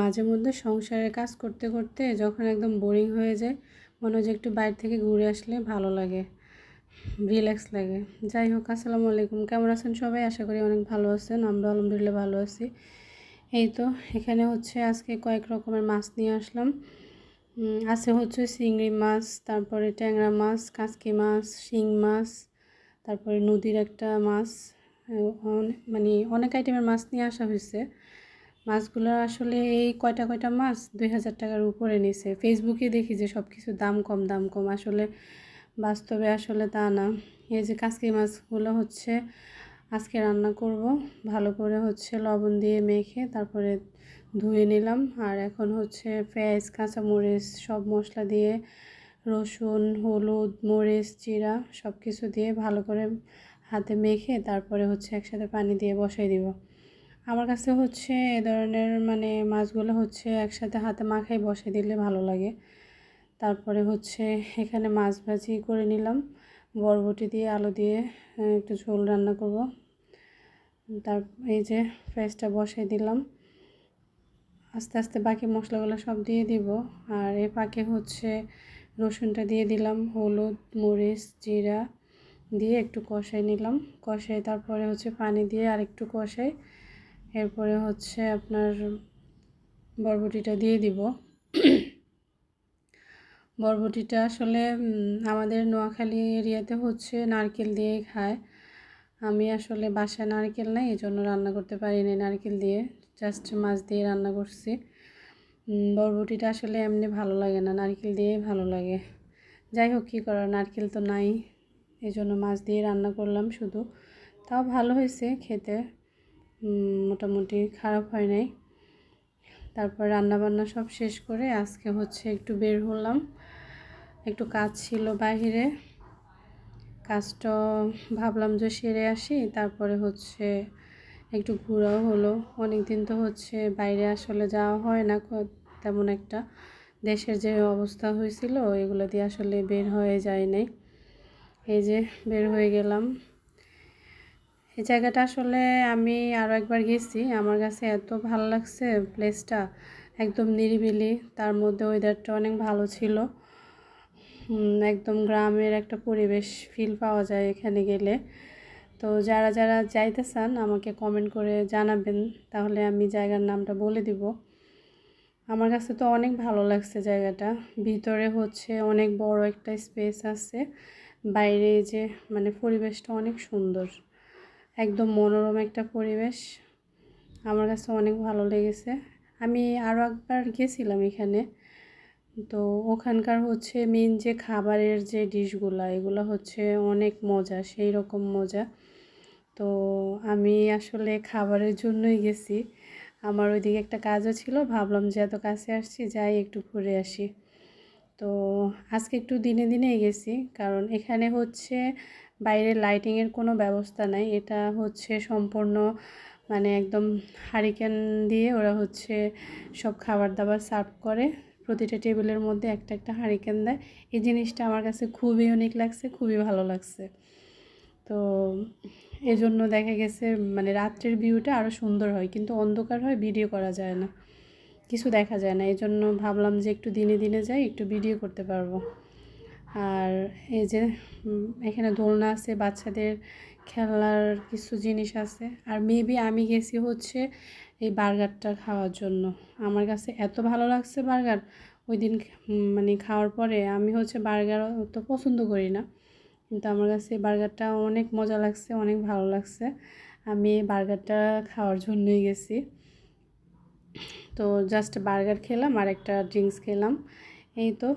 মাঝে মধ্যে সংসারের কাজ করতে করতে যখন একদম বোরিং হয়ে যায়, মনে হয় যে একটু বাইরে থেকে ঘুরে আসলে ভালো লাগে, রিল্যাক্স লাগে। যাই হোক, আসসালামু আলাইকুম, কেমন আছেন সবাই? আশা করি অনেক ভালো আছেন। আমরা আলহামদুলিল্লাহ ভালো আছি। এই তো এখানে হচ্ছে আজকে কয়েক রকমের মাছ নিয়ে আসলাম। আছে হচ্ছে চিংড়ি মাছ, তারপরে ট্যাংরা মাছ, কাঁচকি মাছ, শিং মাছ, তারপরে নদীর একটা মাছ, মানে অনেক আইটেমের মাছ নিয়ে আসা হয়েছে। মাছগুলো আসলে এই কয়টা মাছ 2000 টাকার উপরে নিছে। ফেসবুকে দেখি যে সব কিছু দাম কম, আসলে বাস্তবে আসলে তা না। এই যে কাঁচকি মাছগুলো হচ্ছে আজকে রান্না করব, ভালো করে হচ্ছে লবণ দিয়ে মেখে তারপরে ধুয়ে নিলাম। আর এখন হচ্ছে পেঁয়াজ, কাঁচামরিচ সব মশলা দিয়ে, রসুন, হলুদ, মরিচ, জিরা সব কিছু দিয়ে ভালো করে হাতে মেখে তারপরে হচ্ছে একসাথে পানি দিয়ে বসাই দিব। আমার কাছে হচ্ছে এ ধরনের মানে মাছগুলো হচ্ছে একসাথে হাতে মাখাই বসে দিলে ভালো লাগে। তারপরে হচ্ছে এখানে মাছ ভাজি করে নিলাম, বরবটি দিয়ে আলু দিয়ে একটু ঝোল রান্না করব। তার এই যে পেঁয়াজটা বসাই দিলাম, আস্তে আস্তে বাকি মশলাগুলো সব দিয়ে দিব। আর এ পাকে হচ্ছে রসুনটা দিয়ে দিলাম, হলুদ, মরিচ, জিরা দিয়ে একটু কষাই নিলাম। কষাই তারপরে হচ্ছে পানি দিয়ে আর একটু কষাই, এরপরে হচ্ছে আপনার বরবটিটা দিয়ে দিব। বরবটিটা আসলে আমাদের নোয়াখালী এরিয়াতে হচ্ছে নারকেল দিয়েই খায়। আমি আসলে বাসায় নারকেল নাই, এই জন্য রান্না করতে পারিনি নারকেল দিয়ে, জাস্ট মাছ দিয়ে রান্না করছি। বরবটিটা আসলে এমনি ভালো লাগে না, নারকেল দিয়েই ভালো লাগে। যাই হোক, কী করার, নারকেল তো নাই, এই জন্য মাছ দিয়ে রান্না করলাম শুধু। তাও ভালো হয়েছে খেতে, মোটামুটি খারাপ হয় নাই। তারপর রান্নাবান্না সব শেষ করে আজকে হচ্ছে একটু বের হলাম, একটু কাজ ছিল বাইরে, কাজটা ভাবলাম যে সেরে আসি, তারপরে হচ্ছে একটু ঘোরাও হলো। অনেক দিন তো হচ্ছে বাইরে আসলে যাওয়া হয় না তেমন একটা, দেশের যে অবস্থা হয়েছিল এগুলো দিয়ে আসলে বের হয়ে যায় নাই। এই যে বের হয়ে গেলাম। এই জায়গাটা আসলে আমি আরও একবার গেছি, আমার কাছে এত ভালো লাগছে প্লেসটা, একদম নিরিবিলি, তার মধ্যে ওয়েদারটা অনেক ভালো ছিল। একদম গ্রামের একটা পরিবেশ ফিল পাওয়া যায় এখানে গেলে। তো যারা যারা যাইতে চান আমাকে কমেন্ট করে জানাবেন, তাহলে আমি জায়গার নামটা বলে দিব। আমার কাছে তো অনেক ভালো লাগছে জায়গাটা। ভিতরে হচ্ছে অনেক বড় একটা স্পেস আছে, বাইরে যে মানে পরিবেশটা অনেক সুন্দর, একদম মনোরম একটা পরিবেশ। আমার কাছে অনেক ভালো লেগেছে। আমি আরও একবার গেছিলাম এখানে, তো ওখানকার হচ্ছে মেন যে খাবারের যে ডিশগুলো, এগুলো হচ্ছে অনেক মজা, সেই রকম মজা। তো আমি আসলে খাবারের জন্যই গেছি, আমার ওইদিকে একটা কাজও ছিল, ভাবলাম যে এত কাছে আসছি যাই একটু ঘুরে আসি। তো আজকে একটু দিনে দিনেই গেছি, কারণ এখানে হচ্ছে বাইরে লাইটিংয়ের কোনো ব্যবস্থা নাই। এটা হচ্ছে সম্পূর্ণ মানে একদম হারিকেন দিয়ে ওরা হচ্ছে সব খাবার দাবার সার্ভ করে, প্রতিটা টেবিলের মধ্যে একটা একটা হারিকেন দেয়। এই জিনিসটা আমার কাছে খুবই ইউনিক লাগছে, খুবই ভালো লাগছে। তো এজন্য দেখা গেছে মানে রাত্রের ভিউটা আরও সুন্দর হয়, কিন্তু অন্ধকার হয়, ভিডিও করা যায় না, কিছু দেখা যায় না। এই জন্য ভাবলাম যে একটু দিনে দিনে যাই, একটু ভিডিও করতে পারবো। আর এই যে এখানে দোলনা আছে, বাচ্চাদের খেলার কিছু জিনিস আছে। আর মেবি আমি গেছি হচ্ছে এই বার্গারটা খাওয়ার জন্য, আমার কাছে এত ভালো লাগছে বার্গার। ওই দিন মানে খাওয়ার পরে আমি হচ্ছে বার্গার তো পছন্দ করি না, কিন্তু আমার কাছে বার্গারটা অনেক মজা লাগছে, অনেক ভালো লাগছে। আমি এই বার্গারটা খাওয়ার জন্যই গেছি। তো জাস্ট বার্গার খেলাম আর একটা ড্রিঙ্কস খেলাম, এই তো।